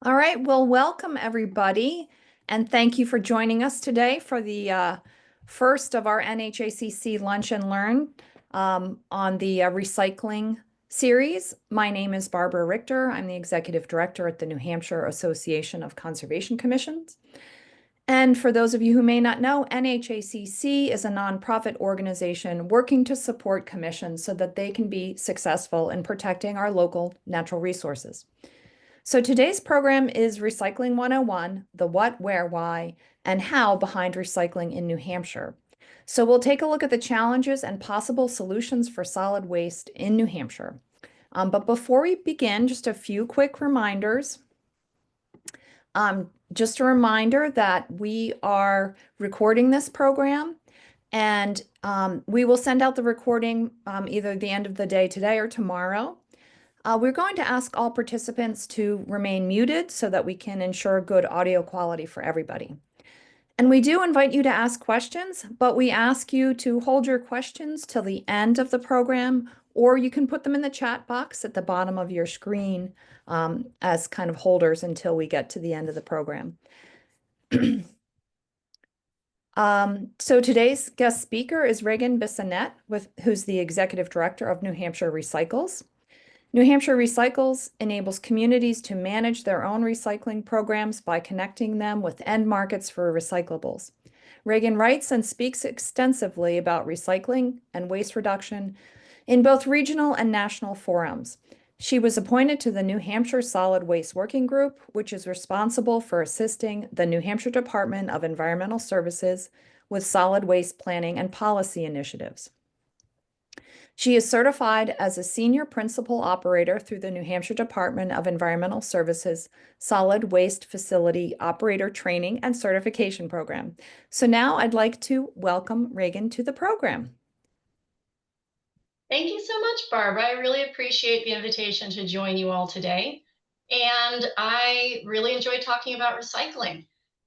All right, well, welcome everybody, and thank you for joining us today for the first of our NHACC Lunch and Learn on the recycling series. My name is Barbara Richter. I'm the Executive Director at the New Hampshire Association of Conservation Commissions. And for those of you who may not know, NHACC is a nonprofit organization working to support commissions so that they can be successful in protecting our local natural resources. So today's program is Recycling 101, the what, where, why, and how behind recycling in New Hampshire. So we'll take a look at the challenges and possible solutions for solid waste in New Hampshire. But before we begin, just a few quick reminders. Just a reminder that we are recording this program, and we will send out the recording either the end of the day today or tomorrow. We're going to ask all participants to remain muted so that we can ensure good audio quality for everybody. And we do invite you to ask questions, but we ask you to hold your questions till the end of the program, or you can put them in the chat box at the bottom of your screen as kind of holders until we get to the end of the program. So today's guest speaker is Reagan Bissonnette, who's the Executive Director of New Hampshire Recycles. New Hampshire Recycles enables communities to manage their own recycling programs by connecting them with end markets for recyclables. Reagan writes and speaks extensively about recycling and waste reduction in both regional and national forums. She was appointed to the New Hampshire Solid Waste Working Group, which is responsible for assisting the New Hampshire Department of Environmental Services with solid waste planning and policy initiatives. She is certified as a senior principal operator through the New Hampshire Department of Environmental Services Solid Waste Facility Operator Training and Certification Program. So now I'd like to welcome Reagan to the program. Thank you so much, Barbara. I really appreciate the invitation to join you all today. And I really enjoy talking about recycling.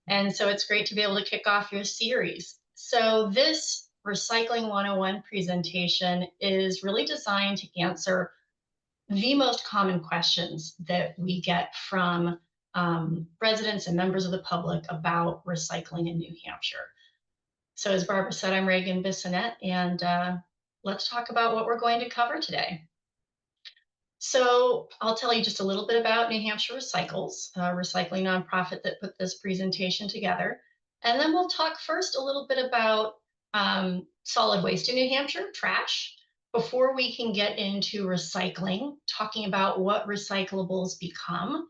And so it's great to be able to kick off your series. So this Recycling 101 presentation is really designed to answer the most common questions that we get from residents and members of the public about recycling in New Hampshire. So as Barbara said, I'm Reagan Bissonnette, and let's talk about what we're going to cover today. So I'll tell you just a little bit about New Hampshire Recycles, a recycling nonprofit that put this presentation together. And then we'll talk first a little bit about solid waste in New Hampshire, trash, before we can get into recycling, talking about what recyclables become,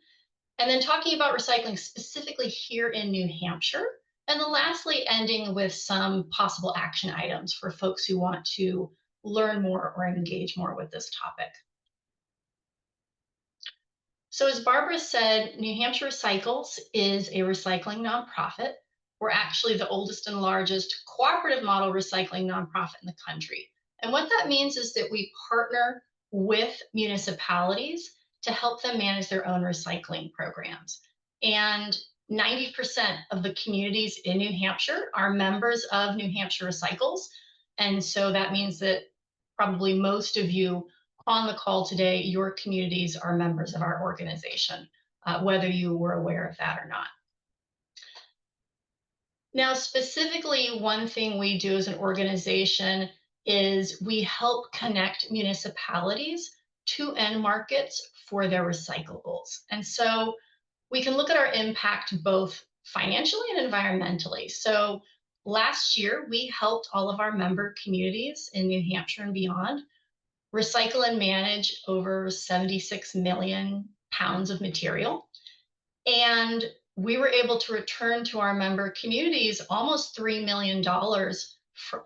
and then talking about recycling specifically here in New Hampshire. And then lastly, ending with some possible action items for folks who want to learn more or engage more with this topic. So as Barbara said, New Hampshire Recycles is a recycling nonprofit. We're actually the oldest and largest cooperative model recycling nonprofit in the country. And what that means is that we partner with municipalities to help them manage their own recycling programs. And 90% of the communities in New Hampshire are members of New Hampshire Recycles. And so that means that probably most of you on the call today, your communities are members of our organization, whether you were aware of that or not. Now, specifically, one thing we do as an organization is we help connect municipalities to end markets for their recyclables. And so we can look at our impact both financially and environmentally. So last year, we helped all of our member communities in New Hampshire and beyond recycle and manage over 76 million pounds of material. And we were able to return to our member communities almost $3 million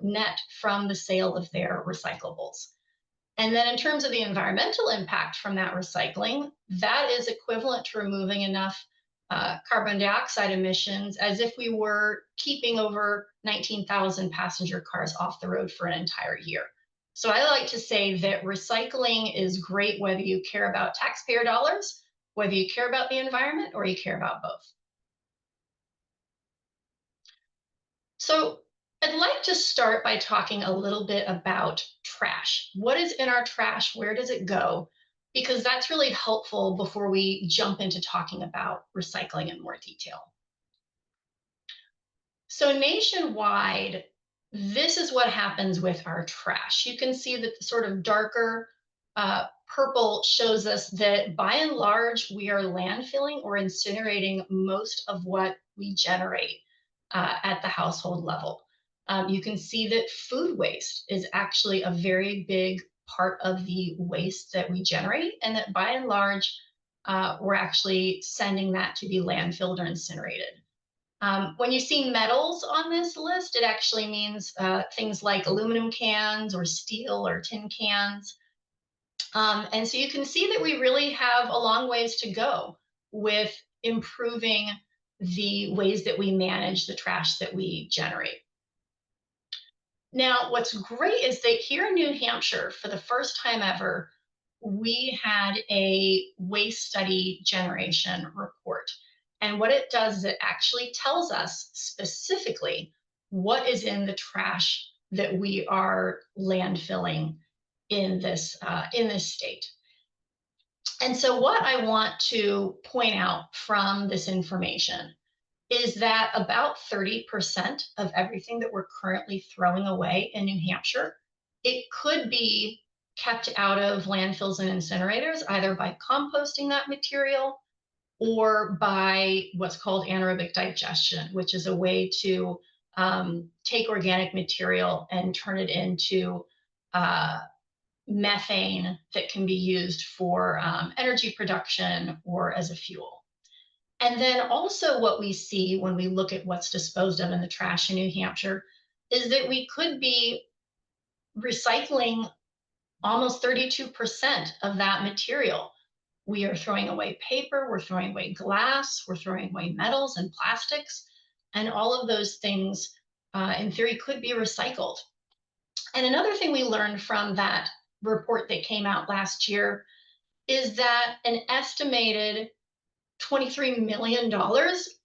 net from the sale of their recyclables. And then in terms of the environmental impact from that recycling, that is equivalent to removing enough carbon dioxide emissions as if we were keeping over 19,000 passenger cars off the road for an entire year. So I like to say that recycling is great whether you care about taxpayer dollars, whether you care about the environment, or you care about both. So I'd like to start by talking a little bit about trash. What is in our trash? Where does it go? because that's really helpful before we jump into talking about recycling in more detail. So nationwide, this is what happens with our trash. You can see that the sort of darker purple shows us that by and large, we are landfilling or incinerating most of what we generate at the household level. You can see that food waste is actually a very big part of the waste that we generate, and that by and large, we're actually sending that to be landfilled or incinerated. When you see metals on this list, it actually means things like aluminum cans or steel or tin cans. And so you can see that we really have a long ways to go with improving the ways that we manage the trash that we generate. Now, what's great is that here in New Hampshire, for the first time ever, we had a waste study generation report. And what it does is it actually tells us specifically what is in the trash that we are landfilling in this state. And so, what I want to point out from this information is that about 30% of everything that we're currently throwing away in New Hampshire, it could be kept out of landfills and incinerators, either by composting that material or by what's called anaerobic digestion, which is a way to take organic material and turn it into uh, methane that can be used for energy production or as a fuel. And then also, what we see when we look at what's disposed of in the trash in New Hampshire is that we could be recycling almost 32% of that material. We are throwing away paper, we're throwing away glass, we're throwing away metals and plastics, and all of those things, in theory, could be recycled. And another thing we learned from that report that came out last year is that an estimated $23 million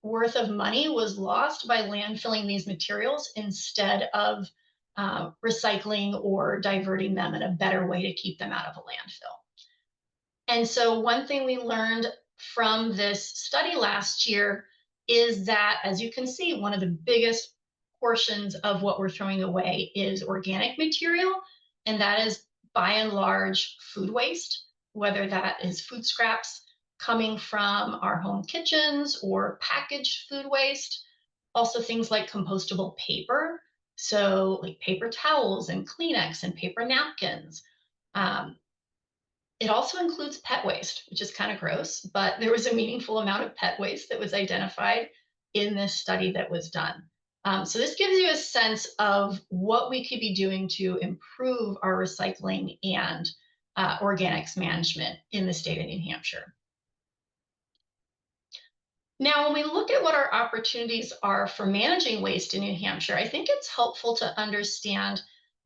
worth of money was lost by landfilling these materials instead of recycling or diverting them in a better way to keep them out of a landfill. And so, one thing we learned from this study last year is that, as you can see, one of the biggest portions of what we're throwing away is organic material, and that is by and large food waste, whether that is food scraps coming from our home kitchens or packaged food waste. Also, things like compostable paper, so like paper towels and Kleenex and paper napkins. Um, it also includes pet waste, which is kind of gross, but there was a meaningful amount of pet waste that was identified in this study that was done. So this gives you a sense of what we could be doing to improve our recycling and organics management in the state of New Hampshire. Now, when we look at what our opportunities are for managing waste in New Hampshire, I think it's helpful to understand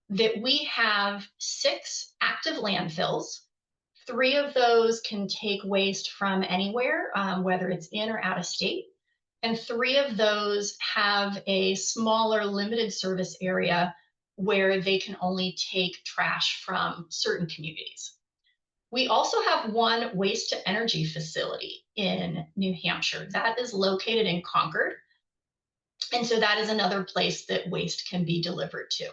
that we have 6 active landfills. 3 of those can take waste from anywhere, whether it's in or out of state. And 3 of those have a smaller limited service area where they can only take trash from certain communities. We also have one waste to energy facility in New Hampshire that is located in Concord. And so that is another place that waste can be delivered to.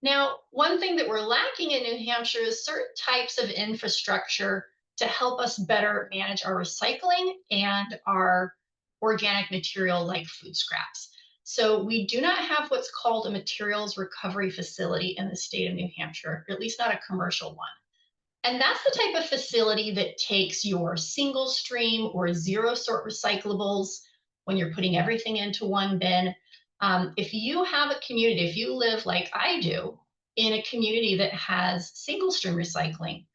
Now, one thing that we're lacking in New Hampshire is certain types of infrastructure to help us better manage our recycling and our organic material like food scraps. So we do not have what's called a materials recovery facility in the state of New Hampshire, or at least not a commercial one. And that's the type of facility that takes your single stream or zero sort recyclables when you're putting everything into one bin. If you have a community, if you live like I do in a community that has single stream recycling,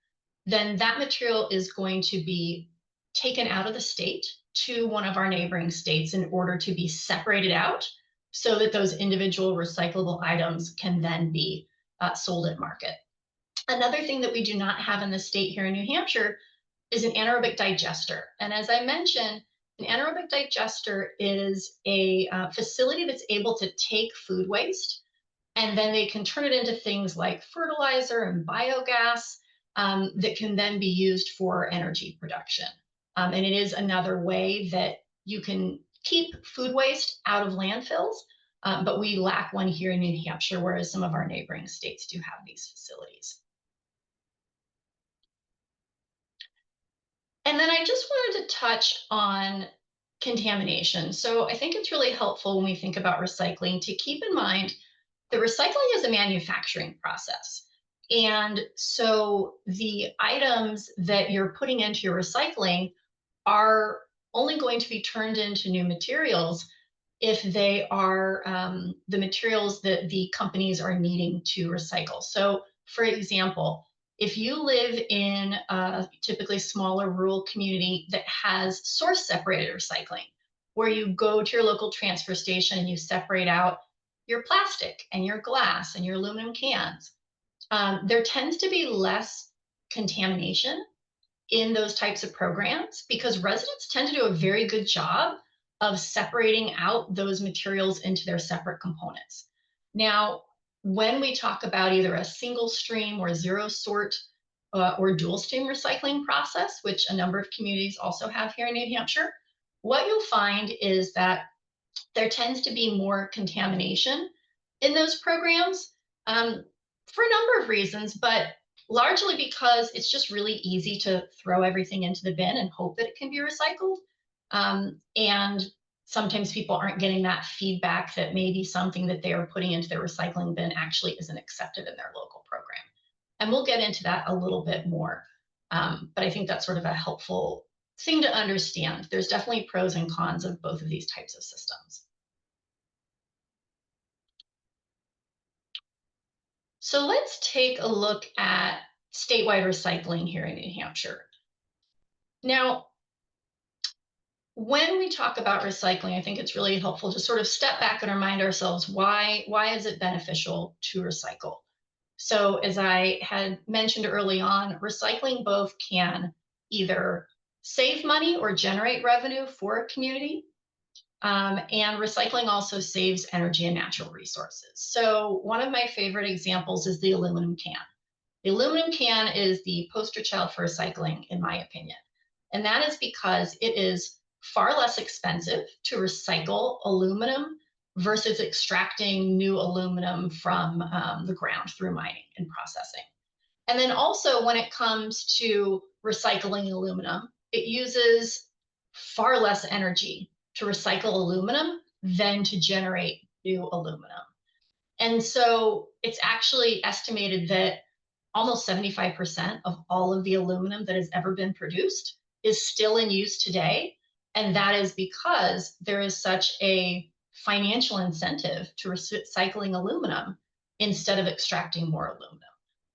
then that material is going to be taken out of the state to one of our neighboring states in order to be separated out so that those individual recyclable items can then be sold at market. Another thing that we do not have in the state here in New Hampshire is an anaerobic digester. And as I mentioned, an anaerobic digester is a facility that's able to take food waste and then they can turn it into things like fertilizer and biogas. that can then be used for energy production. And it is another way that you can keep food waste out of landfills, but we lack one here in New Hampshire, whereas some of our neighboring states do have these facilities. And then I just wanted to touch on contamination. So I think it's really helpful when we think about recycling to keep in mind that recycling is a manufacturing process. And so the items that you're putting into your recycling are only going to be turned into new materials if they are the materials that the companies are needing to recycle. So, for example, if you live in a typically smaller rural community that has source separated recycling, where you go to your local transfer station and you separate out your plastic and your glass and your aluminum cans, there tends to be less contamination in those types of programs because residents tend to do a very good job of separating out those materials into their separate components. Now, when we talk about either a single stream or zero sort or dual stream recycling process, which a number of communities also have here in New Hampshire, what you'll find is that there tends to be more contamination in those programs for a number of reasons, but largely because it's just really easy to throw everything into the bin and hope that it can be recycled. And sometimes people aren't getting that feedback that maybe something that they are putting into their recycling bin actually isn't accepted in their local program. And we'll get into that a little bit more. But I think that's sort of a helpful thing to understand. There's definitely pros and cons of both of these types of systems. So let's take a look at statewide recycling here in New Hampshire. Now, when we talk about recycling, I think it's really helpful to sort of step back and remind ourselves why is it beneficial to recycle? So as I had mentioned early on, recycling both can either save money or generate revenue for a community. And recycling also saves energy and natural resources. So one of my favorite examples is the aluminum can. The aluminum can is the poster child for recycling, in my opinion. And that is because it is far less expensive to recycle aluminum versus extracting new aluminum from the ground through mining and processing. And then also when it comes to recycling aluminum, it uses far less energy to recycle aluminum than to generate new aluminum. And so it's actually estimated that almost 75% of all of the aluminum that has ever been produced is still in use today. And that is because there is such a financial incentive to recycling aluminum instead of extracting more aluminum.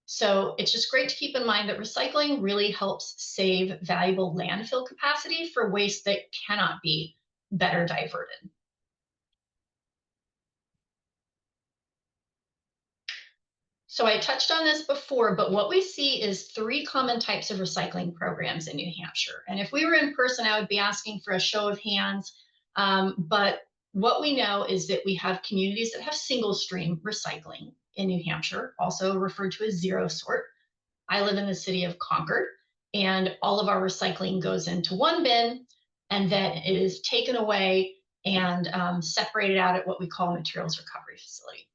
So it's just great to keep in mind that recycling really helps save valuable landfill capacity for waste that cannot be better diverted. So I touched on this before, but what we see is three common types of recycling programs in New Hampshire. And if we were in person, I would be asking for a show of hands. But what we know is that we have communities that have single stream recycling in New Hampshire, also referred to as zero sort. I live in the city of Concord, and all of our recycling goes into one bin, and then it is taken away and separated out at what we call a materials recovery facility.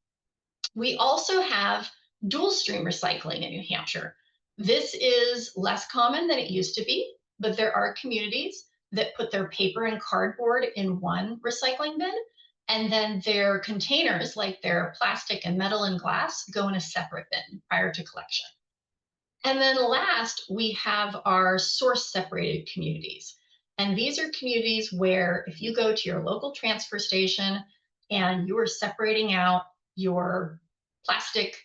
We also have dual stream recycling in New Hampshire. This is less common than it used to be, but there are communities that put their paper and cardboard in one recycling bin, and then their containers, like their plastic and metal and glass, go in a separate bin prior to collection. And then last, we have our source separated communities. And these are communities where if you go to your local transfer station and you are separating out your plastic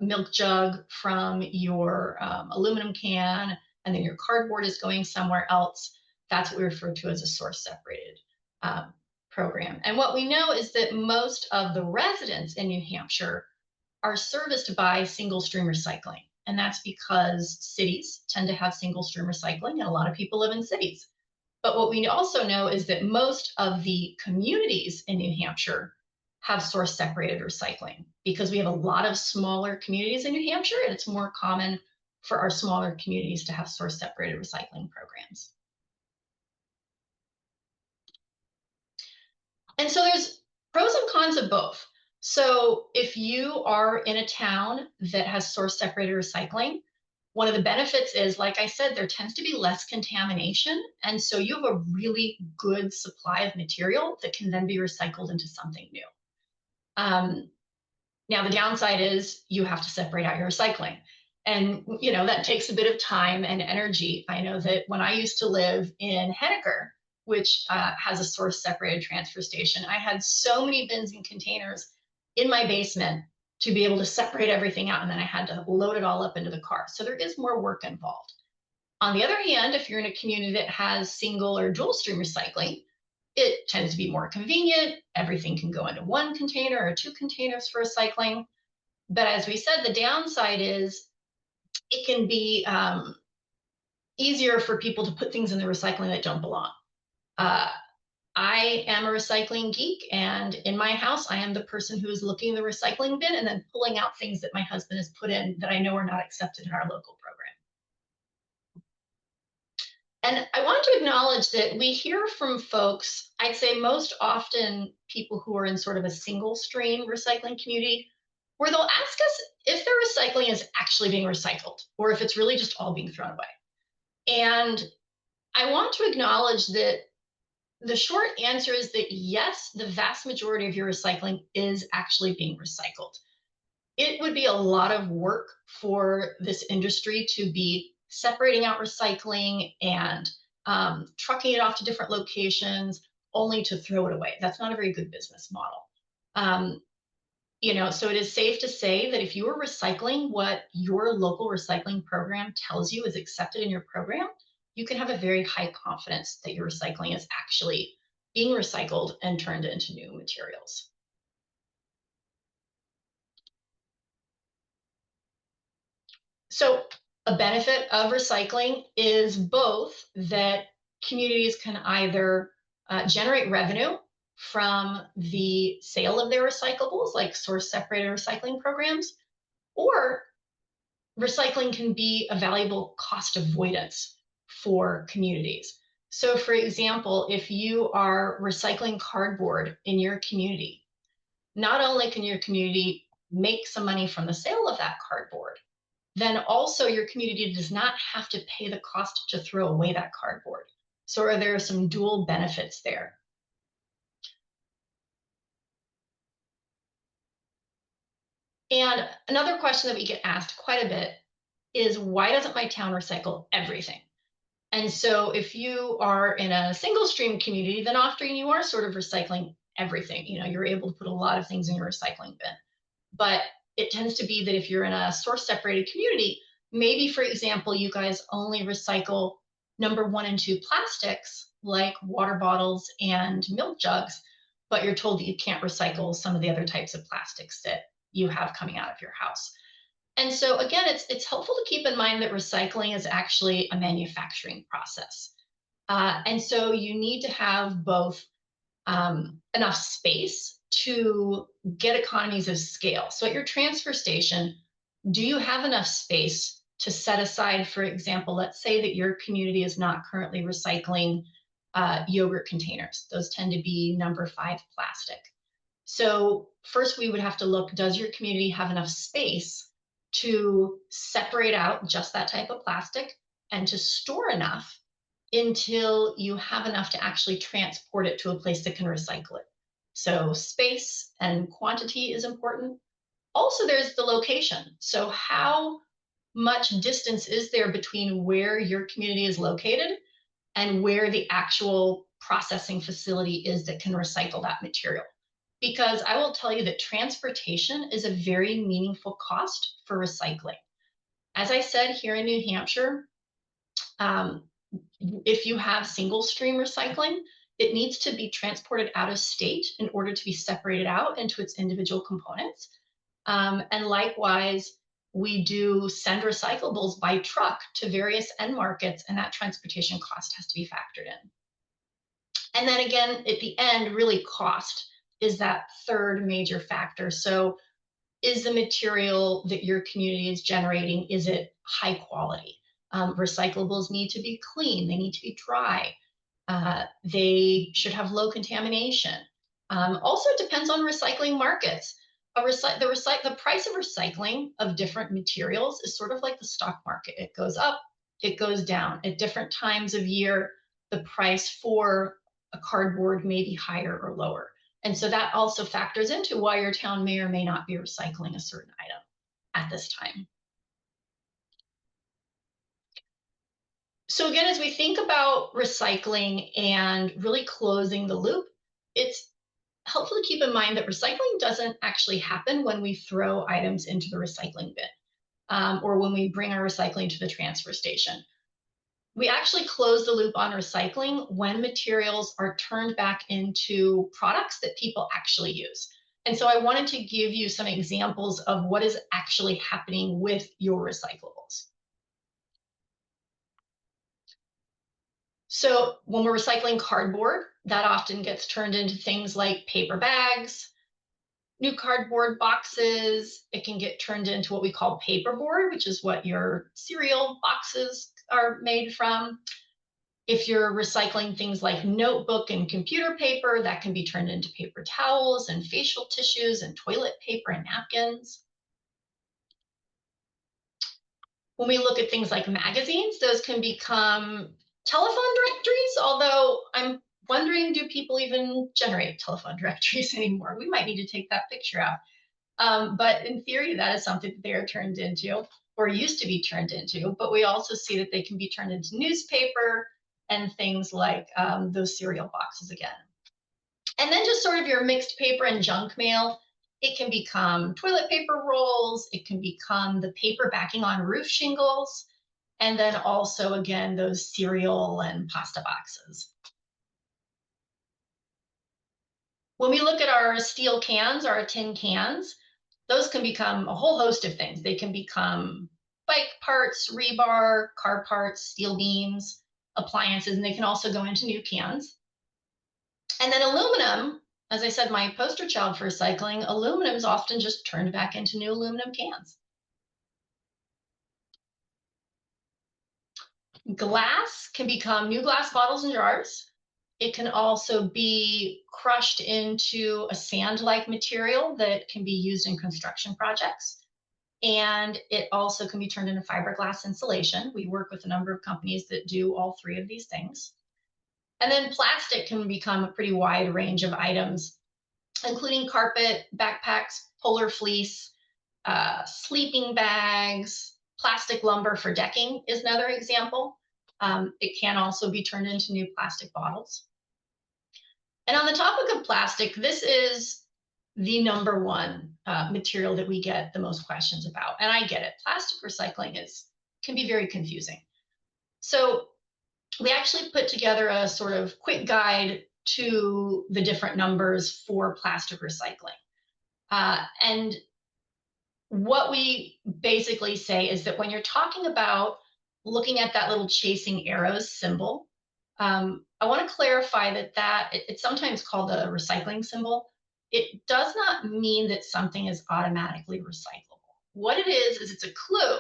milk jug from your aluminum can, and then your cardboard is going somewhere else, that's what we refer to as a source separated program. And what we know is that most of the residents in New Hampshire are serviced by single stream recycling. And that's because cities tend to have single stream recycling, and a lot of people live in cities. But what we also know is that most of the communities in New Hampshire have source separated recycling because we have a lot of smaller communities in New Hampshire, and it's more common for our smaller communities to have source separated recycling programs. And so there's pros and cons of both. So if you are in a town that has source separated recycling, one of the benefits is, like I said, there tends to be less contamination. And so you have a really good supply of material that can then be recycled into something new. Now, the downside is you have to separate out your recycling. And that takes a bit of time and energy. I know that when I used to live in Henniker, which has a source separated transfer station, I had so many bins and containers in my basement to be able to separate everything out. And then I had to load it all up into the car. So there is more work involved. On the other hand, if you're in a community that has single or dual stream recycling, it tends to be more convenient. Everything can go into one container or two containers for recycling. But as we said, the downside is it can be easier for people to put things in the recycling that don't belong. I am a recycling geek, and in my house, I am the person who is looking in the recycling bin and then pulling out things that my husband has put in that I know are not accepted in our local program. And I want to acknowledge that we hear from folks, I'd say most often people who are in sort of a single stream recycling community, where they'll ask us if their recycling is actually being recycled or if it's really just all being thrown away. And I want to acknowledge that the short answer is that yes, the vast majority of your recycling is actually being recycled. It would be a lot of work for this industry to be separating out recycling and trucking it off to different locations only to throw it away. That's not a very good business model. So it is safe to say that if you are recycling what your local recycling program tells you is accepted in your program, you can have a very high confidence that your recycling is actually being recycled and turned into new materials. So a benefit of recycling is both that communities can either generate revenue from the sale of their recyclables, like source separated recycling programs, or recycling can be a valuable cost avoidance for communities. So for example, if you are recycling cardboard in your community, not only can your community make some money from the sale of that cardboard, then also your community does not have to pay the cost to throw away that cardboard. So there are some dual benefits there. And another question that we get asked quite a bit is, why doesn't my town recycle everything? And so if you are in a single stream community, then often you are sort of recycling everything. You're able to put a lot of things in your recycling bin. But it tends to be that if you're in a source separated community, maybe, for example, you guys only recycle number 1 and 2 plastics like water bottles and milk jugs, but you're told that you can't recycle some of the other types of plastics that you have coming out of your house. And so again, it's helpful to keep in mind that recycling is actually a manufacturing process. And so you need to have both enough space to get economies of scale. So at your transfer station, do you have enough space to set aside, for example, let's say that your community is not currently recycling yogurt containers. Those tend to be number 5 plastic. So first we would have to look, does your community have enough space to separate out just that type of plastic and to store enough until you have enough to actually transport it to a place that can recycle it. So space and quantity is important. Also, there's the location. So how much distance is there between where your community is located and where the actual processing facility is that can recycle that material? Because I will tell you that transportation is a very meaningful cost for recycling. As I said, here in New Hampshire, if you have single stream recycling, it needs to be transported out of state in order to be separated out into its individual components. And likewise, we do send recyclables by truck to various end markets, and that transportation cost has to be factored in. And then again, at the end, really cost is that third major factor. So is the material that your community is generating, is it high quality? Recyclables need to be clean, they need to be dry, they should have low contamination. Also, it depends on recycling markets. The price of recycling of different materials is sort of like the stock market. It goes up, it goes down. At different times of year, the price for a cardboard may be higher or lower. And so that also factors into why your town may or may not be recycling a certain item at this time. So again, as we think about recycling and really closing the loop, it's helpful to keep in mind that recycling doesn't actually happen when we throw items into the recycling bin, or when we bring our recycling to the transfer station. We actually close the loop on recycling when materials are turned back into products that people actually use. And so I wanted to give you some examples of what is actually happening with your recyclables. So when we're recycling cardboard, that often gets turned into things like paper bags, new cardboard boxes. It can get turned into what we call paperboard, which is what your cereal boxes are made from. If you're recycling things like notebook and computer paper, that can be turned into paper towels and facial tissues and toilet paper and napkins. When we look at things like magazines, those can become telephone directories, although I'm wondering, do people even generate telephone directories anymore? We might need to take that picture out. But in theory, that is something that they are turned into or used to be turned into. But we also see that they can be turned into newspaper and things like those cereal boxes again. And then just sort of your mixed paper and junk mail. It can become toilet paper rolls. It can become the paper backing on roof shingles. And then also, again, those cereal and pasta boxes. When we look at our steel cans, our tin cans, those can become a whole host of things. They can become bike parts, rebar, car parts, steel beams, appliances, and they can also go into new cans. And then aluminum, as I said, my poster child for recycling, aluminum is often just turned back into new aluminum cans. Glass can become new glass bottles and jars. It can also be crushed into a sand-like material that can be used in construction projects. And it also can be turned into fiberglass insulation. We work with a number of companies that do all three of these things. And then plastic can become a pretty wide range of items, including carpet, backpacks, polar fleece, sleeping bags, plastic lumber for decking is another example. It can also be turned into new plastic bottles. And on the topic of plastic, this is the number one material that we get the most questions about. And I get it. Plastic recycling can be very confusing. So we actually put together a sort of quick guide to the different numbers for plastic recycling. And what we basically say is that when you're talking about looking at that little chasing arrows symbol, I want to clarify that it's sometimes called a recycling symbol. It does not mean that something is automatically recyclable. What it is it's a clue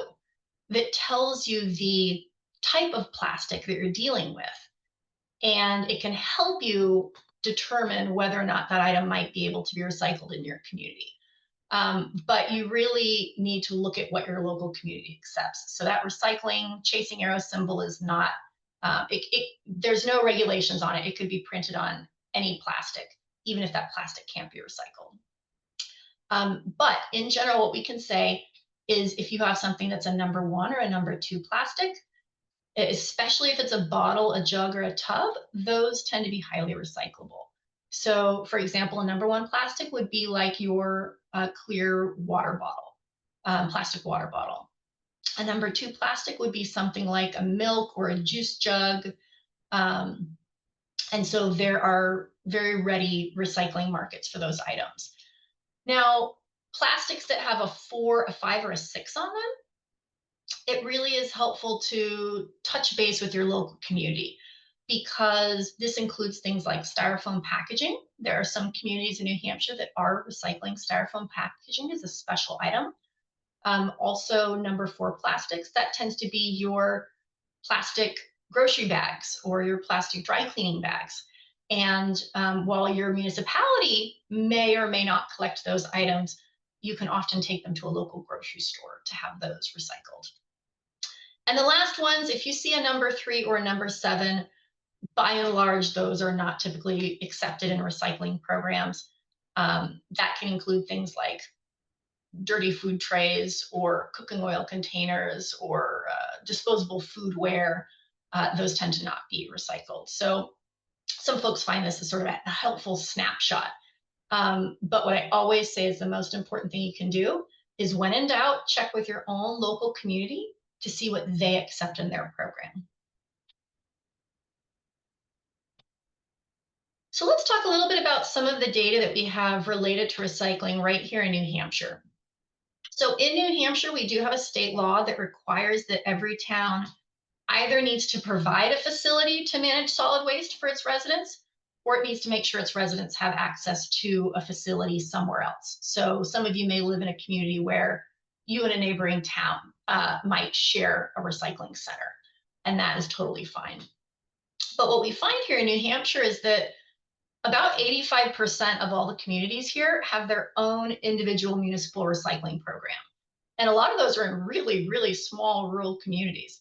that tells you the type of plastic that you're dealing with. And it can help you determine whether or not that item might be able to be recycled in your community. But you really need to look at what your local community accepts. So that recycling chasing arrow symbol is not, there's no regulations on it. It could be printed on any plastic, even if that plastic can't be recycled. But in general, what we can say is if you have something that's a number 1 or a number 2 plastic, especially if it's a bottle, a jug, or a tub, those tend to be highly recyclable. So for example, a number 1 plastic would be like your clear water bottle, plastic water bottle. A number 2 plastic would be something like a milk or a juice jug. And so there are very ready recycling markets for those items. Now, plastics that have a 4, a 5, or a 6 on them, it really is helpful to touch base with your local community because this includes things like styrofoam packaging. There are some communities in New Hampshire that are recycling styrofoam packaging as a special item. Also, number 4, plastics. That tends to be your plastic grocery bags or your plastic dry cleaning bags. And while your municipality may or may not collect those items, you can often take them to a local grocery store to have those recycled. And the last ones, if you see a number 3 or a number 7, by and large, those are not typically accepted in recycling programs. That can include things like dirty food trays or cooking oil containers or disposable foodware. Those tend to not be recycled. So some folks find this as sort of a helpful snapshot. But what I always say is the most important thing you can do is, when in doubt, check with your own local community to see what they accept in their program. So let's talk a little bit about some of the data that we have related to recycling right here in New Hampshire. So in New Hampshire, we do have a state law that requires that every town either needs to provide a facility to manage solid waste for its residents, or it needs to make sure its residents have access to a facility somewhere else. So some of you may live in a community where you and a neighboring town might share a recycling center, and that is totally fine. But what we find here in New Hampshire is that about 85% of all the communities here have their own individual municipal recycling program. And a lot of those are in really, really small rural communities.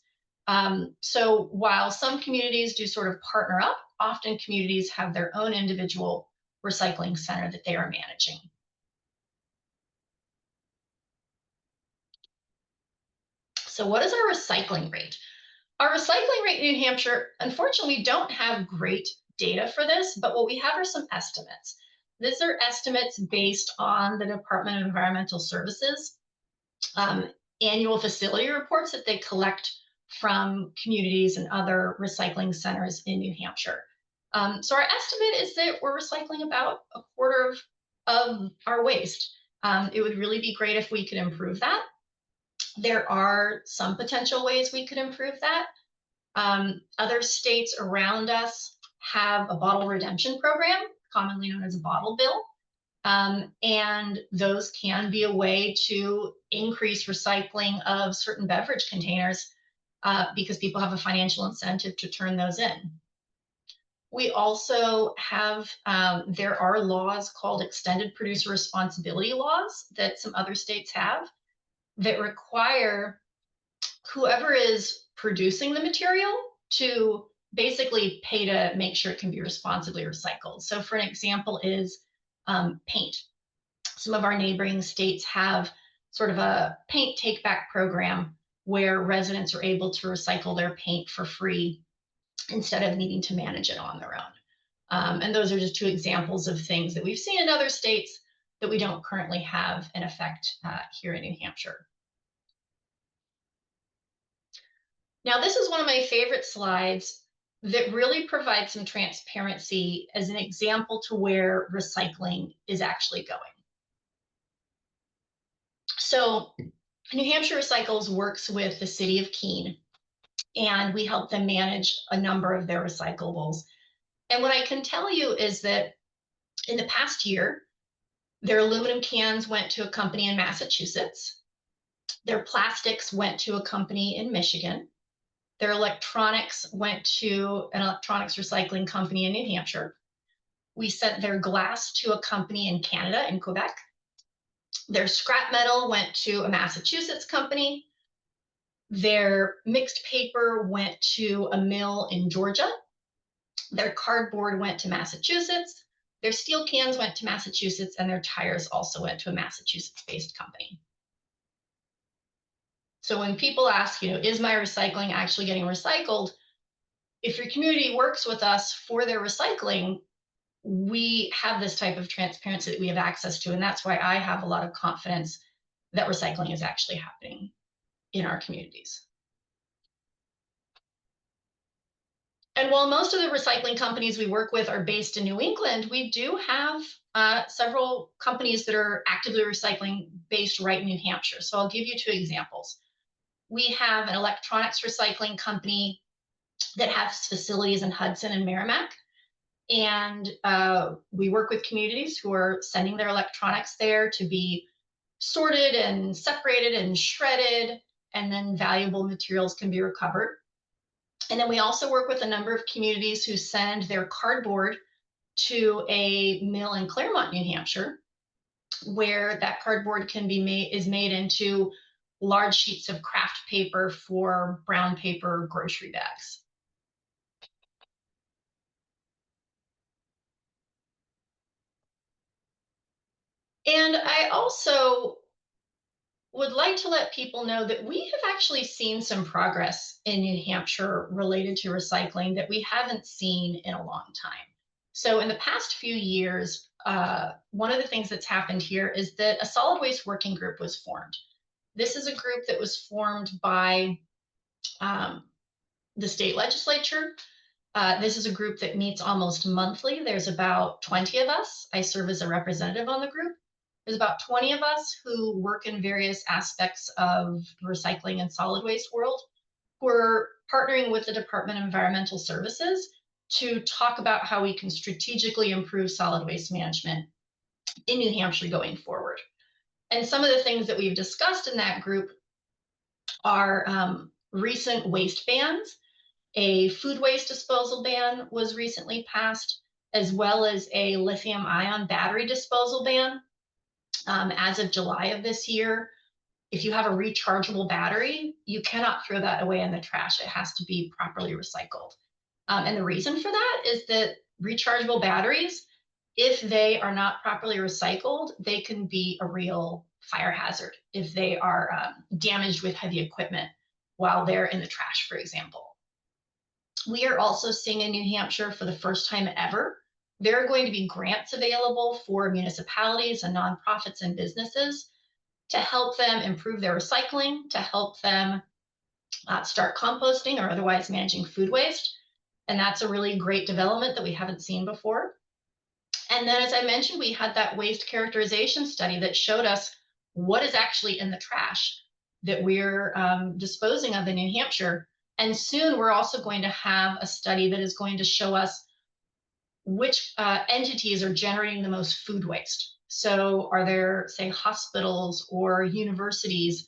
So while some communities do sort of partner up, often communities have their own individual recycling center that they are managing. So what is our recycling rate? Our recycling rate in New Hampshire, unfortunately, we don't have great data for this, but what we have are some estimates. These are estimates based on the Department of Environmental Services annual facility reports that they collect from communities and other recycling centers in New Hampshire. So our estimate is that we're recycling about a quarter of our waste. It would really be great if we could improve that. There are some potential ways we could improve that. Other states around us have a bottle redemption program, commonly known as a bottle bill. And those can be a way to increase recycling of certain beverage containers because people have a financial incentive to turn those in. We also have, there are laws called extended producer responsibility laws that some other states have that require whoever is producing the material to basically pay to make sure it can be responsibly recycled. So for an example is paint. Some of our neighboring states have sort of a paint take back program where residents are able to recycle their paint for free instead of needing to manage it on their own. And those are just 2 examples of things that we've seen in other states that we don't currently have in effect here in New Hampshire. Now, this is one of my favorite slides that really provides some transparency as an example to where recycling is actually going. So New Hampshire Recycles works with the city of Keene, and we help them manage a number of their recyclables. And what I can tell you is that in the past year, their aluminum cans went to a company in Massachusetts. Their plastics went to a company in Michigan. Their electronics went to an electronics recycling company in New Hampshire. We sent their glass to a company in Canada, in Quebec. Their scrap metal went to a Massachusetts company. Their mixed paper went to a mill in Georgia. Their cardboard went to Massachusetts. Their steel cans went to Massachusetts, and their tires also went to a Massachusetts-based company. So when people ask, is my recycling actually getting recycled? If your community works with us for their recycling, we have this type of transparency that we have access to. And that's why I have a lot of confidence that recycling is actually happening in our communities. And while most of the recycling companies we work with are based in New England, we do have several companies that are actively recycling based right in New Hampshire. So I'll give you 2 examples. We have an electronics recycling company that has facilities in Hudson and Merrimack. And we work with communities who are sending their electronics there to be sorted and separated and shredded, and then valuable materials can be recovered. And then we also work with a number of communities who send their cardboard to a mill in Claremont, New Hampshire, where that cardboard is made into large sheets of craft paper for brown paper grocery bags. And I also would like to let people know that we have actually seen some progress in New Hampshire related to recycling that we haven't seen in a long time. So, in the past few years, one of the things that's happened here is that a solid waste working group was formed. This is a group that was formed by um, the state legislature. This is a group that meets almost monthly. There's about 20 of us. I serve as a representative on the group. There's about 20 of us who work in various aspects of recycling and solid waste world, who are partnering with the Department of Environmental Services to talk about how we can strategically improve solid waste management in New Hampshire going forward. And some of the things that we've discussed in that group are recent waste bans. A food waste disposal ban was recently passed, as well as a lithium ion battery disposal ban. As of July of this year, if you have a rechargeable battery, you cannot throw that away in the trash. It has to be properly recycled. And the reason for that is that rechargeable batteries, if they are not properly recycled, they can be a real fire hazard if they are damaged with heavy equipment while they're in the trash, for example. We are also seeing in New Hampshire for the first time ever, there are going to be grants available for municipalities and nonprofits and businesses to help them improve their recycling, to help them start composting or otherwise managing food waste. And that's a really great development that we haven't seen before. And then, as I mentioned, we had that waste characterization study that showed us what is actually in the trash that we're disposing of in New Hampshire. And soon we're also going to have a study that is going to show us which entities are generating the most food waste. So are there, say, hospitals or universities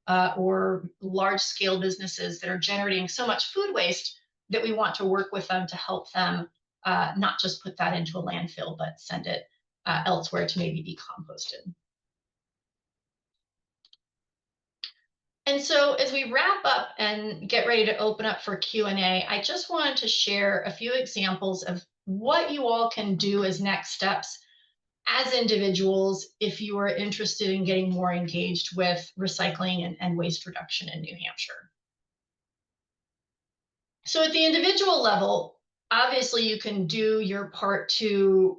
or large scale businesses that are generating so much food waste that we want to work with them to help them not just put that into a landfill, but send it elsewhere to maybe be composted. And so as we wrap up and get ready to open up for Q&A, I just wanted to share a few examples of what you all can do as next steps as individuals if you are interested in getting more engaged with recycling and waste reduction in New Hampshire. So at the individual level, obviously you can do your part to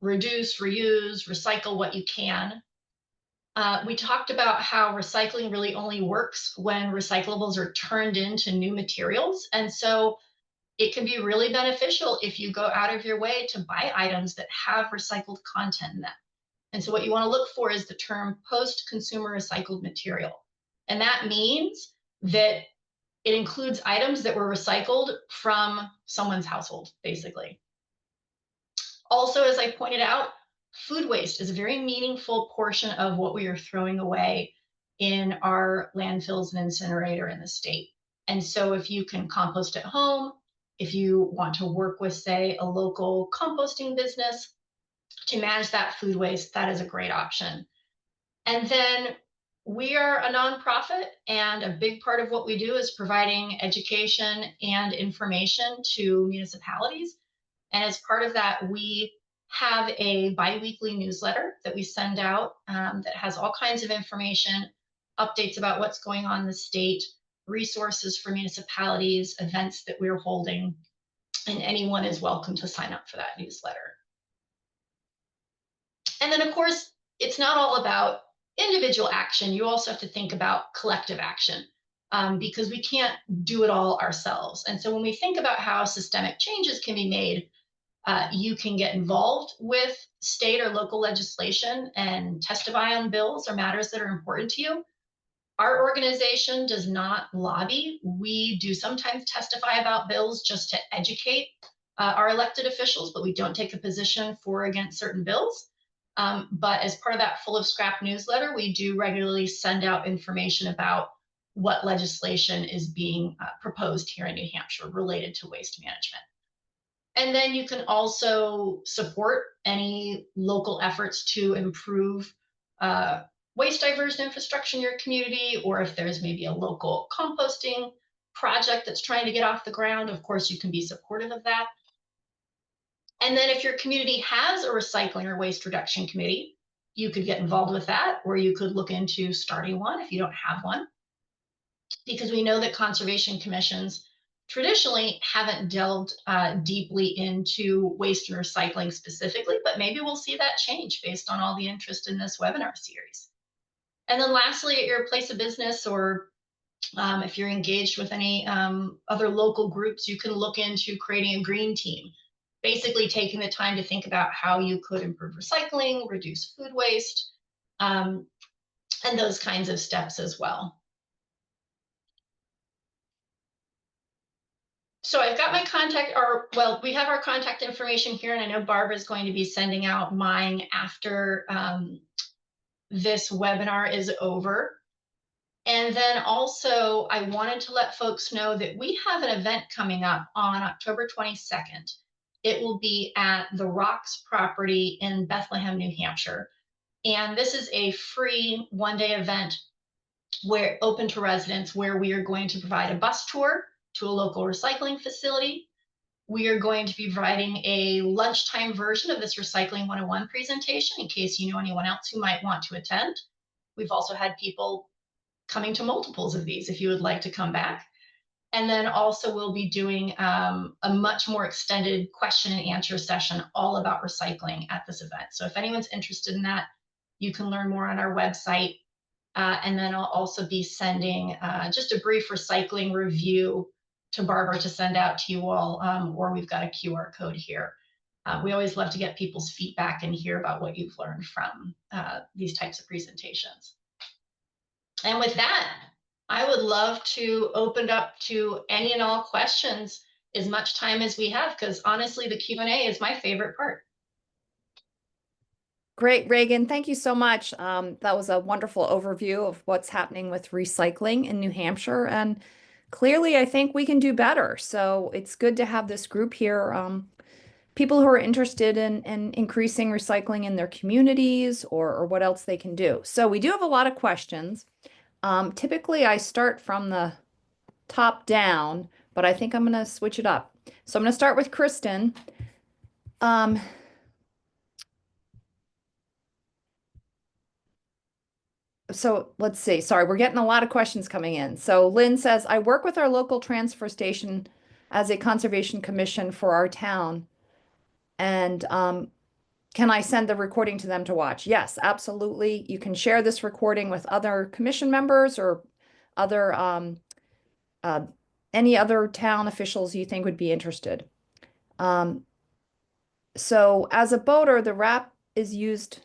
reduce, reuse, recycle what you can. We talked about how recycling really only works when recyclables are turned into new materials. And so it can be really beneficial if you go out of your way to buy items that have recycled content in them. And so what you want to look for is the term post-consumer recycled material. And that means that it includes items that were recycled from someone's household, basically. Also, as I pointed out, food waste is a very meaningful portion of what we are throwing away in our landfills and incinerator in the state. And so if you can compost at home, if you want to work with, say, a local composting business to manage that food waste, that is a great option. And then we are a nonprofit, and a big part of what we do is providing education and information to municipalities. And as part of that, we have a biweekly newsletter that we send out that has all kinds of information, updates about what's going on in the state, resources for municipalities, events that we're holding, and anyone is welcome to sign up for that newsletter. And then, of course, it's not all about individual action. You also have to think about collective action because we can't do it all ourselves. And so when we think about how systemic changes can be made, you can get involved with state or local legislation and testify on bills or matters that are important to you. Our organization does not lobby. We do sometimes testify about bills just to educate our elected officials, but we don't take a position for or against certain bills. But as part of that Full of Scrap newsletter, we do regularly send out information about what legislation is being proposed here in New Hampshire related to waste management. And then you can also support any local efforts to improve uh, waste diversion infrastructure in your community, or if there's maybe a local composting project that's trying to get off the ground, of course, you can be supportive of that. And then if your community has a recycling or waste reduction committee, you could get involved with that, or you could look into starting one if you don't have one, because we know that conservation commissions traditionally haven't delved deeply into waste and recycling specifically, but maybe we'll see that change based on all the interest in this webinar series. And then lastly, at your place of business, or if you're engaged with any other local groups, you can look into creating a green team, basically taking the time to think about how you could improve recycling, reduce food waste, and those kinds of steps as well. So I've got my contact, or well, we have our contact information here, and I know Barbara is going to be sending out mine after this webinar is over. And then also, I wanted to let folks know that we have an event coming up on October 22nd. It will be at the Rocks property in Bethlehem, New Hampshire. And this is a free one-day event where open to residents, where we are going to provide a bus tour to a local recycling facility. We are going to be providing a lunchtime version of this Recycling101 presentation in case you know anyone else who might want to attend. We've also had people coming to multiples of these if you would like to come back. And then also we'll be doing a much more extended question and answer session all about recycling at this event. So if anyone's interested in that, you can learn more on our website. And then I'll also be sending just a brief recycling review to Barbara to send out to you all, or we've got a QR code here. We always love to get people's feedback and hear about what you've learned from these types of presentations. And with that, I would love to open up to any and all questions as much time as we have, because honestly, the Q&A is my favorite part. Great, Reagan. Thank you so much. That was a wonderful overview of what's happening with recycling in New Hampshire. And clearly, I think we can do better. So it's good to have this group here. People who are interested in increasing recycling in their communities, or what else they can do. So we do have a lot of questions. Typically, I start from the top down, but I think I'm going to switch it up. So I'm going to start with Kristen. So let's see. Sorry, we're getting a lot of questions coming in. So Lynn says, I work with our local transfer station as a conservation commission for our town. And can I send the recording to them to watch? Yes, absolutely. You can share this recording with other commission members or other any other town officials you think would be interested. So as a boater, the wrap is used,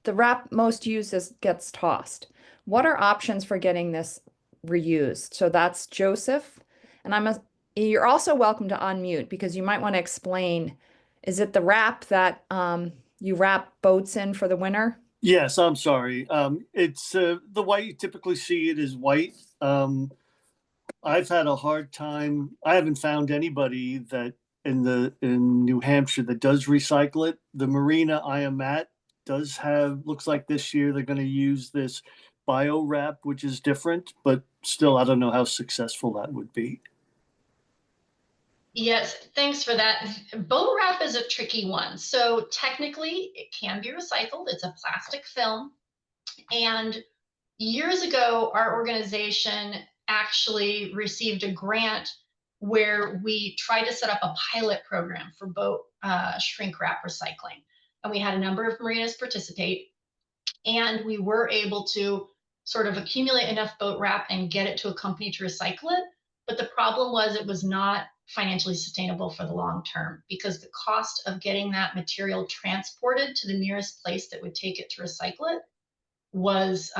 the wrap most used gets tossed. What are options for getting this reused? So that's Joseph. And you're also welcome to unmute because you might want to explain, is it the wrap that you wrap boats in for the winter? Yes, I'm sorry. It's the white, you typically see it as white. I've had a hard time. I haven't found anybody that in New Hampshire that does recycle it. The marina I am at does have, looks like this year they're going to use this bio wrap, which is different, but still, I don't know how successful that would be. Yes, thanks for that. Boat wrap is a tricky one. So technically, it can be recycled. It's a plastic film. And years ago, our organization actually received a grant where we tried to set up a pilot program for boat shrink wrap recycling. And we had a number of marinas participate. And we were able to sort of accumulate enough boat wrap and get it to a company to recycle it. But the problem was it was not financially sustainable for the long term, because the cost of getting that material transported to the nearest place that would take it to recycle it was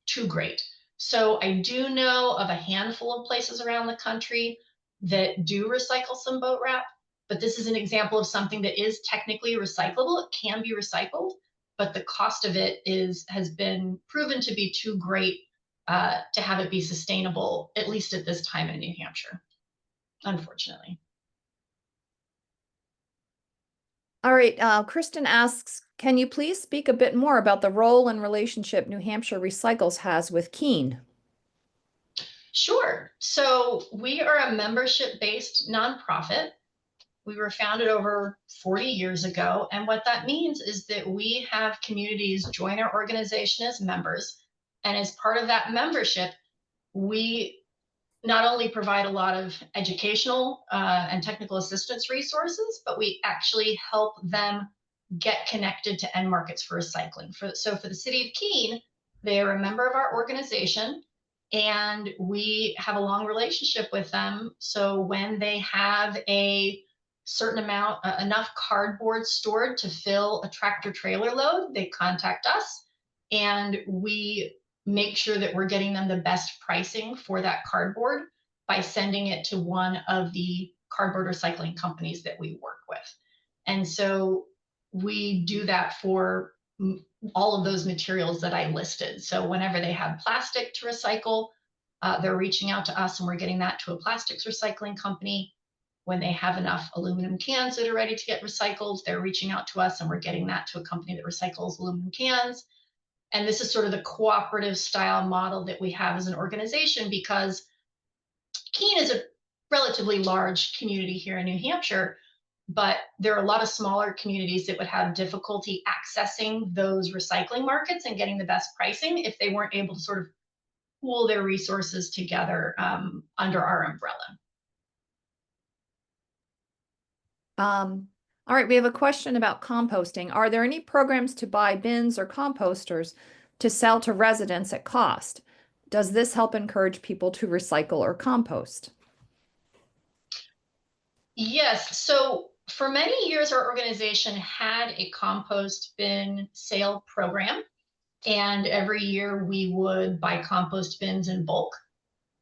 too great. So I do know of a handful of places around the country that do recycle some boat wrap, but this is an example of something that is technically recyclable. It can be recycled, but the cost of it has been proven to be too great to have it be sustainable, at least at this time in New Hampshire, unfortunately. All right, Kristen asks, can you please speak a bit more about the role and relationship New Hampshire Recycles has with Keene? Sure. So we are a membership-based nonprofit. We were founded over 40 years ago. And what that means is that we have communities join our organization as members. And as part of that membership, we not only provide a lot of educational and technical assistance resources, but we actually help them get connected to end markets for recycling. So for the city of Keene, they are a member of our organization, and we have a long relationship with them. So when they have a certain amount, enough cardboard stored to fill a tractor trailer load, they contact us, and we make sure that we're getting them the best pricing for that cardboard by sending it to one of the cardboard recycling companies that we work with. And so we do that for all of those materials that I listed. So whenever they have plastic to recycle, they're reaching out to us and we're getting that to a plastics recycling company. When they have enough aluminum cans that are ready to get recycled, they're reaching out to us and we're getting that to a company that recycles aluminum cans. And this is sort of the cooperative style model that we have as an organization, because Keene is a relatively large community here in New Hampshire, but there are a lot of smaller communities that would have difficulty accessing those recycling markets and getting the best pricing if they weren't able to sort of pool their resources together under our umbrella. All right, we have a question about composting. Are there any programs to buy bins or composters to sell to residents at cost? Does this help encourage people to recycle or compost? Yes. So for many years, our organization had a compost bin sale program. And every year we would buy compost bins in bulk.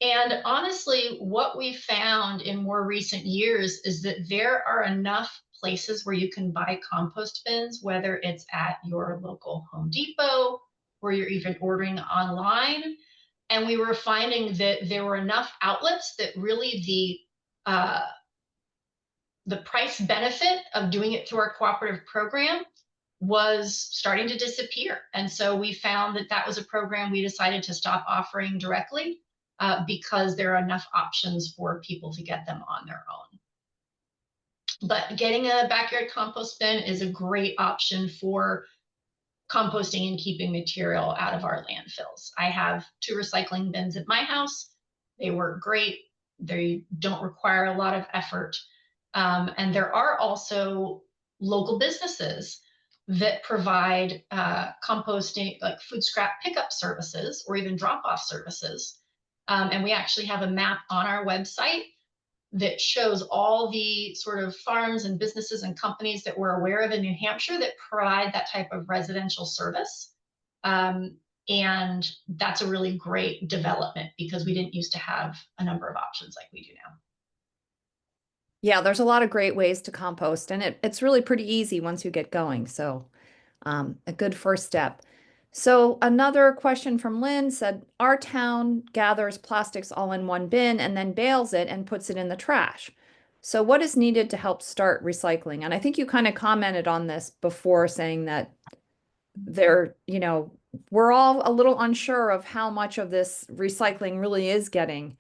And honestly, what we found in more recent years is that there are enough places where you can buy compost bins, whether it's at your local Home Depot, or you're even ordering online. And we were finding that there were enough outlets that really the price benefit of doing it through our cooperative program was starting to disappear. And so we found that that was a program we decided to stop offering directly because there are enough options for people to get them on their own. But getting a backyard compost bin is a great option for composting and keeping material out of our landfills. I have 2 recycling bins at my house. They work great. They don't require a lot of effort. And there are also local businesses that provide composting, like food scrap pickup services or even drop-off services. And we actually have a map on our website that shows all the sort of farms and businesses and companies that we're aware of in New Hampshire that provide that type of residential service. And that's a really great development because we didn't used to have a number of options like we do now. Yeah, there's a lot of great ways to compost, and it's really pretty easy once you get going. So a good first step. So another question from Lynn said, our town gathers plastics all in one bin and then bales it and puts it in the trash. So what is needed to help start recycling? And I think you kind of commented on this before, saying that we're all a little unsure of how much of this recycling really is getting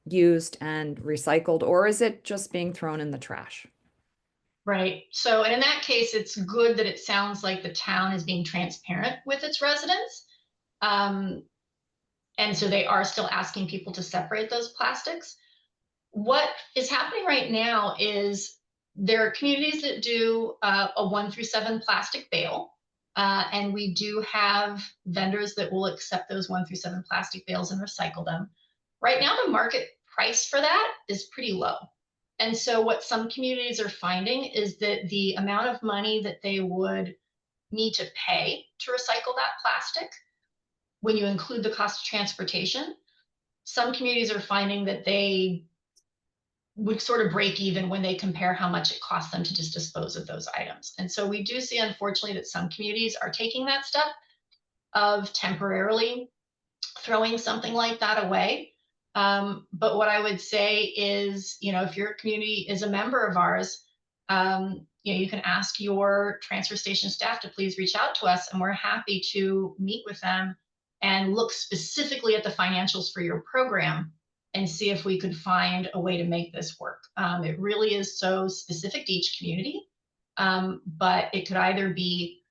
used and recycled, or is it just being thrown in the trash? Right. So, and in that case, it's good that it sounds like the town is being transparent with its residents. And so they are still asking people to separate those plastics. What is happening right now is there are communities that do a 1 through 7 plastic bale. And we do have vendors that will accept those 1 through 7 plastic bales and recycle them. Right now, the market price for that is pretty low. And so what some communities are finding is that the amount of money that they would need to pay to recycle that plastic when you include the cost of transportation, some communities are finding that they would sort of break even when they compare how much it costs them to just dispose of those items. And so we do see, unfortunately, that some communities are taking that step of temporarily throwing something like that away. But what I would say is, if your community is a member of ours, you can ask your transfer station staff to please reach out to us, and we're happy to meet with them and look specifically at the financials for your program and see if we could find a way to make this work. It really is so specific to each community, but it could either be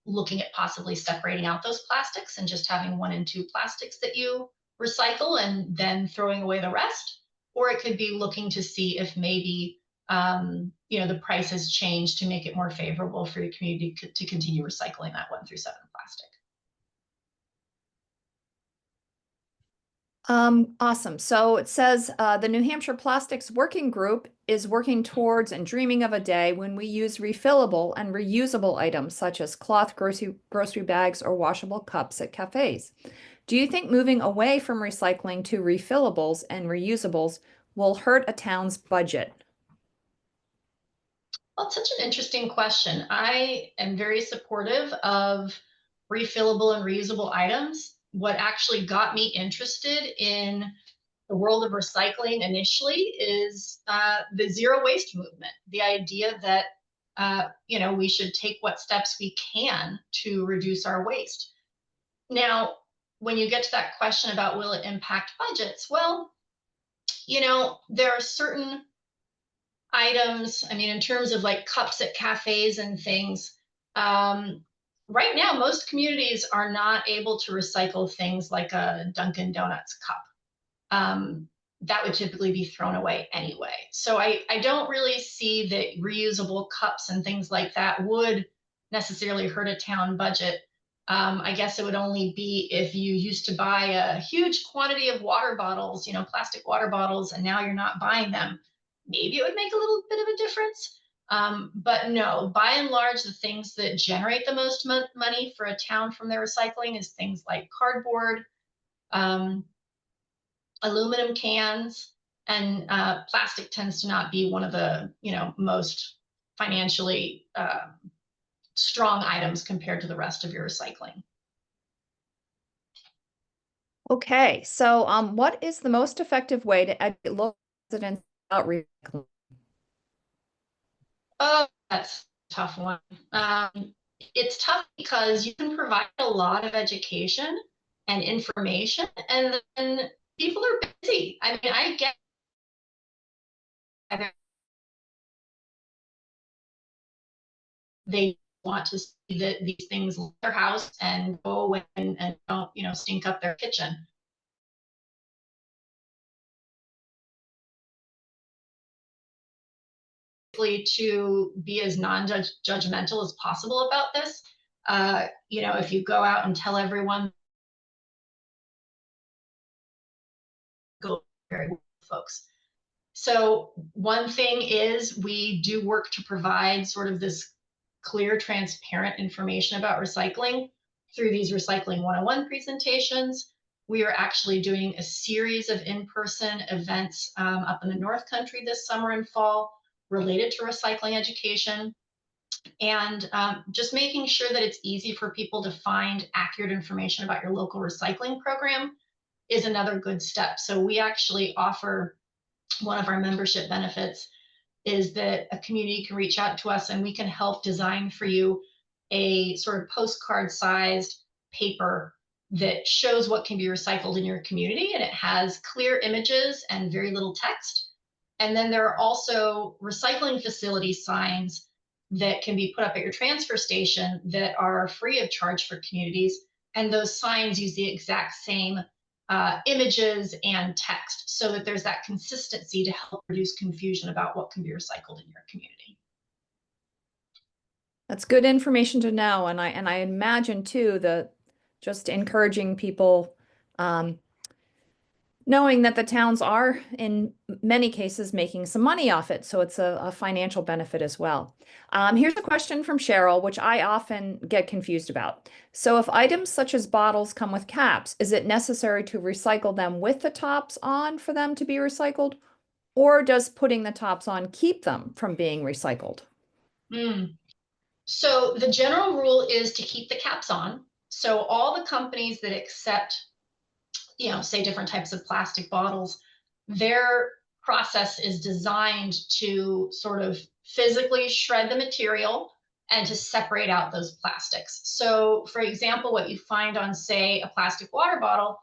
looking at possibly separating out those plastics and just having 1 and 2 plastics that you recycle and then throwing away the rest, or it could be looking to see if maybe the price has changed to make it more favorable for your community to continue recycling that 1 through 7 plastic. Awesome. So it says the New Hampshire Plastics Working Group is working towards and dreaming of a day when we use refillable and reusable items such as cloth grocery bags or washable cups at cafes. Do you think moving away from recycling to refillables and reusables will hurt a town's budget? Well, it's such an interesting question. I am very supportive of refillable and reusable items. What actually got me interested in the world of recycling initially is the zero waste movement. The idea that we should take what steps we can to reduce our waste. Now, when you get to that question about will it impact budgets, well, there are certain items. I mean, in terms of like cups at cafes and things, right now, most communities are not able to recycle things like a Dunkin' Donuts cup. That would typically be thrown away anyway. So I don't really see that reusable cups and things like that would necessarily hurt a town budget. I guess it would only be if you used to buy a huge quantity of water bottles, plastic water bottles, and now you're not buying them. Maybe it would make a little bit of a difference. But no, by and large, the things that generate the most money for a town from their recycling is things like cardboard, aluminum cans, and plastic tends to not be one of the most financially strong items compared to the rest of your recycling. Okay, so what is the most effective way to educate local residents about recycling? Oh, that's a tough one. It's tough because you can provide a lot of education and information, and then people are busy. I mean, I get they want to see that these things leave their house and go away and don't, stink up their kitchen. To be as non-judgmental as possible about this. If you go out and tell everyone, go very well, folks. So one thing is we do work to provide sort of this clear, transparent information about recycling through these Recycling 101 presentations. We are actually doing a series of in-person events up in the North Country this summer and fall related to recycling education, and just making sure that it's easy for people to find accurate information about your local recycling program is another good step. So we actually offer, one of our membership benefits is that a community can reach out to us and we can help design for you a sort of postcard sized paper that shows what can be recycled in your community, and it has clear images and very little text. And then there are also recycling facility signs that can be put up at your transfer station that are free of charge for communities. And those signs use the exact same images and text so that there's that consistency to help reduce confusion about what can be recycled in your community. That's good information to know. And I imagine too that just encouraging people Knowing that the towns are, in many cases, making some money off it. So it's a financial benefit as well. Here's a question from Cheryl, which I often get confused about. So if items such as bottles come with caps, is it necessary to recycle them with the tops on for them to be recycled? Or does putting the tops on keep them from being recycled? Mm. So the general rule is to keep the caps on. So all the companies that accept, say different types of plastic bottles, their process is designed to sort of physically shred the material and to separate out those plastics. So for example, what you find on, say, a plastic water bottle,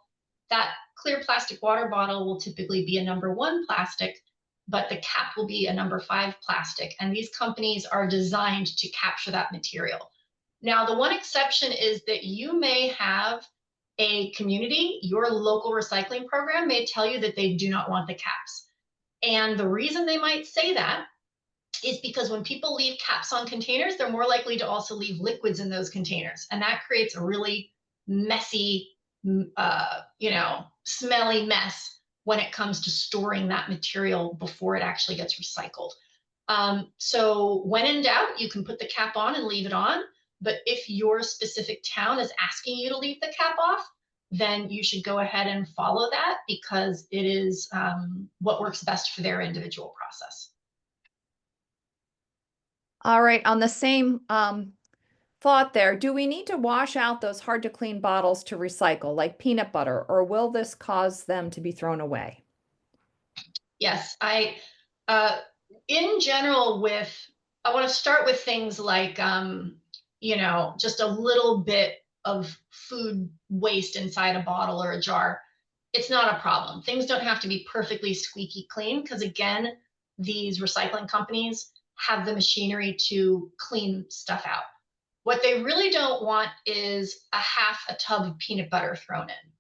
that clear plastic water bottle will typically be a number 1 plastic, but the cap will be a number 5 plastic. And these companies are designed to capture that material. Now, the one exception is that you may have a community, your local recycling program may tell you that they do not want the caps. And the reason they might say that is because when people leave caps on containers, they're more likely to also leave liquids in those containers. And that creates a really messy, smelly mess when it comes to storing that material before it actually gets recycled. So when in doubt, you can put the cap on and leave it on. But if your specific town is asking you to leave the cap off, then you should go ahead and follow that because it is what works best for their individual process. All right, on the same thought there, do we need to wash out those hard to clean bottles to recycle, like peanut butter, or will this cause them to be thrown away? Yes, uh, in general, I want to start with things like, just a little bit of food waste inside a bottle or a jar. It's not a problem. Things don't have to be perfectly squeaky clean because, again, these recycling companies have the machinery to clean stuff out. What they really don't want is a half a tub of peanut butter thrown in,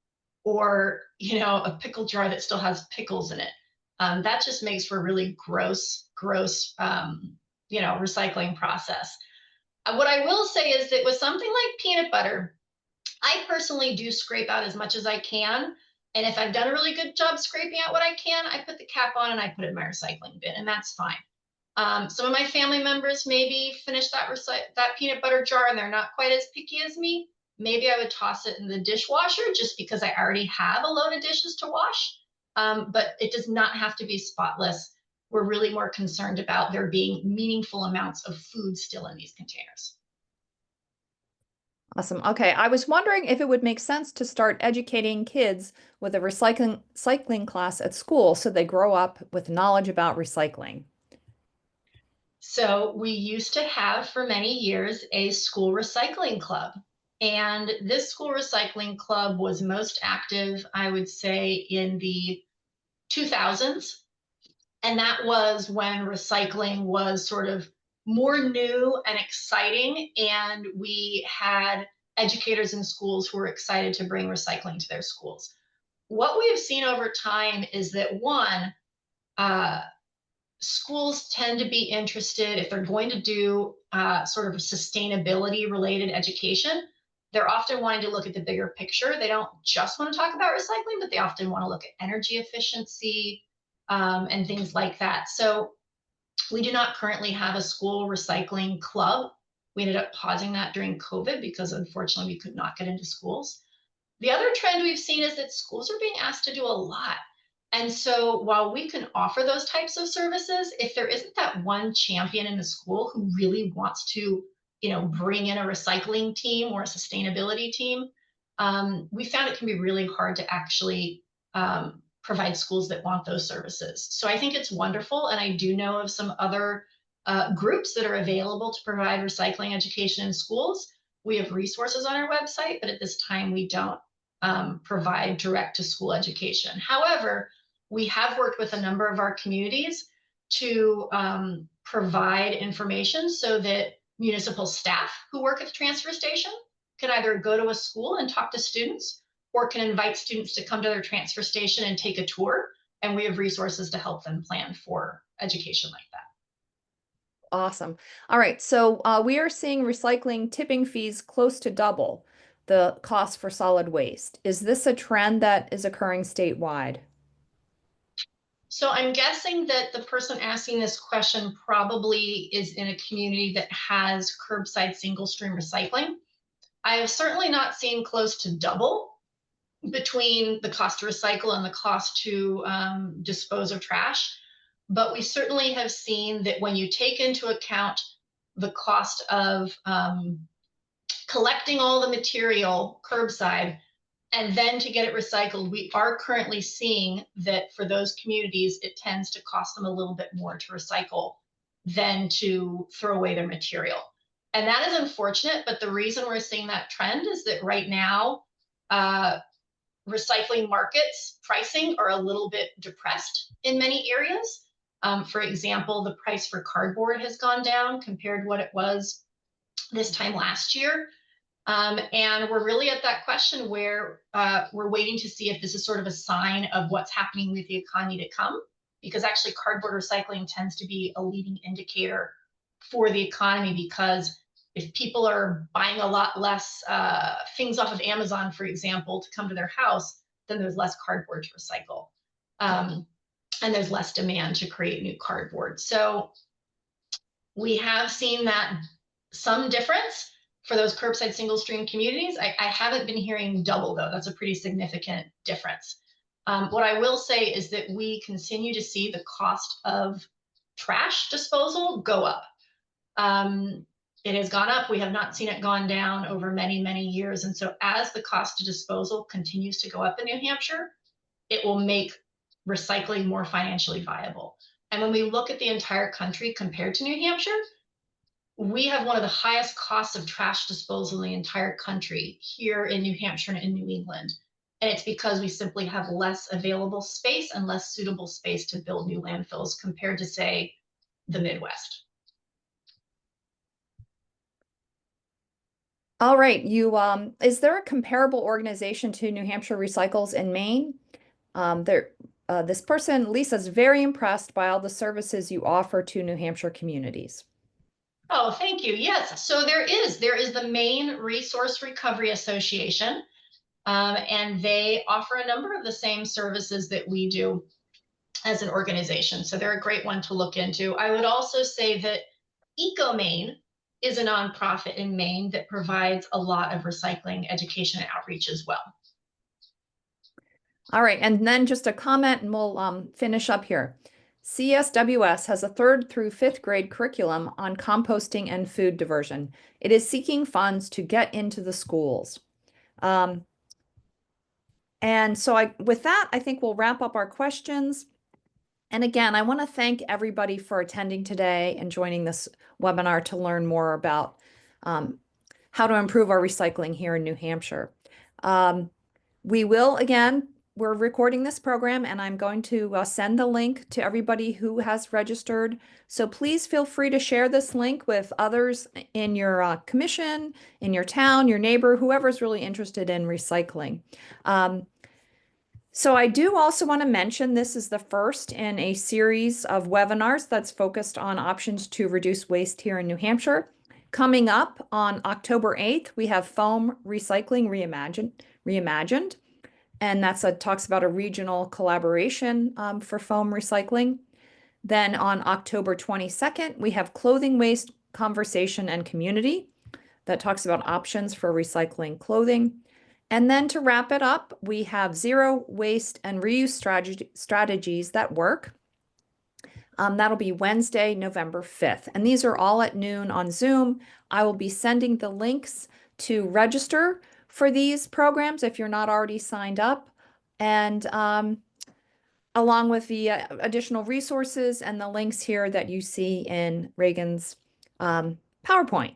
or a pickle jar that still has pickles in it. That just makes for a really gross recycling process. What I will say is that with something like peanut butter, I personally do scrape out as much as I can. And if I've done a really good job scraping out what I can, I put the cap on and I put it in my recycling bin, and that's fine. Some of my family members maybe finish that peanut butter jar and they're not quite as picky as me. Maybe I would toss it in the dishwasher just because I already have a load of dishes to wash. But it does not have to be spotless. We're really more concerned about there being meaningful amounts of food still in these containers. Awesome. Okay, I was wondering if it would make sense to start educating kids with a recycling class at school so they grow up with knowledge about recycling. So we used to have for many years a school recycling club. And this school recycling club was most active, I would say, in the 2000s. And that was when recycling was sort of more new and exciting. And we had educators in schools who were excited to bring recycling to their schools. What we have seen over time is that one, uh, schools tend to be interested if they're going to do sort of a sustainability related education. They're often wanting to look at the bigger picture. They don't just want to talk about recycling, but they often want to look at energy efficiency and things like that. So we do not currently have a school recycling club. We ended up pausing that during COVID because unfortunately we could not get into schools. The other trend we've seen is that schools are being asked to do a lot. And so while we can offer those types of services, if there isn't that one champion in the school who really wants to, bring in a recycling team or a sustainability team, we found it can be really hard to actually provide schools that want those services. So I think it's wonderful. And I do know of some other groups that are available to provide recycling education in schools. We have resources on our website, but at this time we don't provide direct to school education. However, we have worked with a number of our communities to provide information so that municipal staff who work at the transfer station can either go to a school and talk to students or can invite students to come to their transfer station and take a tour. And we have resources to help them plan for education like that. Awesome. All right, so we are seeing recycling tipping fees close to double the cost for solid waste. Is this a trend that is occurring statewide? So I'm guessing that the person asking this question probably is in a community that has curbside single stream recycling. I have certainly not seen close to double between the cost to recycle and the cost to dispose of trash. But we certainly have seen that when you take into account the cost of collecting all the material curbside and then to get it recycled, we are currently seeing that for those communities, it tends to cost them a little bit more to recycle than to throw away their material. And that is unfortunate, but the reason we're seeing that trend is that right now, recycling markets pricing are a little bit depressed in many areas. For example, the price for cardboard has gone down compared to what it was this time last year. And we're really at that question where we're waiting to see if this is sort of a sign of what's happening with the economy to come, because actually cardboard recycling tends to be a leading indicator for the economy, because if people are buying a lot less things off of Amazon, for example, to come to their house, then there's less cardboard to recycle. And there's less demand to create new cardboard. So we have seen that some difference for those curbside single stream communities. I haven't been hearing double though. That's a pretty significant difference. What I will say is that we continue to see the cost of trash disposal go up. It has gone up. We have not seen it gone down over many, many years. And so as the cost of disposal continues to go up in New Hampshire, it will make recycling more financially viable. And when we look at the entire country compared to New Hampshire, we have one of the highest costs of trash disposal in the entire country here in New Hampshire and in New England. And it's because we simply have less available space and less suitable space to build new landfills compared to, say, the Midwest. All right, is there a comparable organization to New Hampshire Recycles in Maine? This person, Lisa's very impressed by all the services you offer to New Hampshire communities. Oh, thank you. Yes, so there is the Maine Resource Recovery Association, and they offer a number of the same services that we do as an organization. So they're a great one to look into. I would also say that Eco Maine is a nonprofit in Maine that provides a lot of recycling education and outreach as well. All right, and then just a comment and we'll finish up here. CSWS has a 3rd through 5th grade curriculum on composting and food diversion. It is seeking funds to get into the schools. And so with that, I think we'll wrap up our questions. And again, I want to thank everybody for attending today and joining this webinar to learn more about how to improve our recycling here in New Hampshire. We're recording this program and I'm going to send the link to everybody who has registered. So please feel free to share this link with others in your commission, in your town, your neighbor, whoever's really interested in recycling. So I do also want to mention this is the first in a series of webinars that's focused on options to reduce waste here in New Hampshire. Coming up on October 8th, we have Foam Recycling Reimagined. And talks about a regional collaboration for foam recycling. Then on October 22nd, we have Clothing Waste Conversation and Community that talks about options for recycling clothing. And then to wrap it up, we have Zero Waste and Reuse Strategies That Work. That'll be Wednesday, November 5th. And these are all at noon on Zoom. I will be sending the links to register for these programs if you're not already signed up, and along with the additional resources and the links here that you see in Reagan's PowerPoint.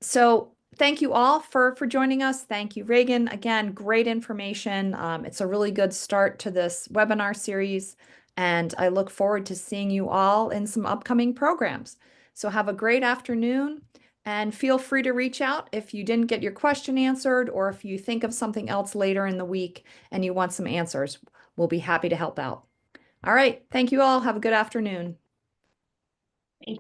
So thank you all for joining us. Thank you, Reagan. Again, great information. It's a really good start to this webinar series, and I look forward to seeing you all in some upcoming programs. So have a great afternoon. And feel free to reach out if you didn't get your question answered or if you think of something else later in the week and you want some answers. We'll be happy to help out. All right. Thank you all. Have a good afternoon.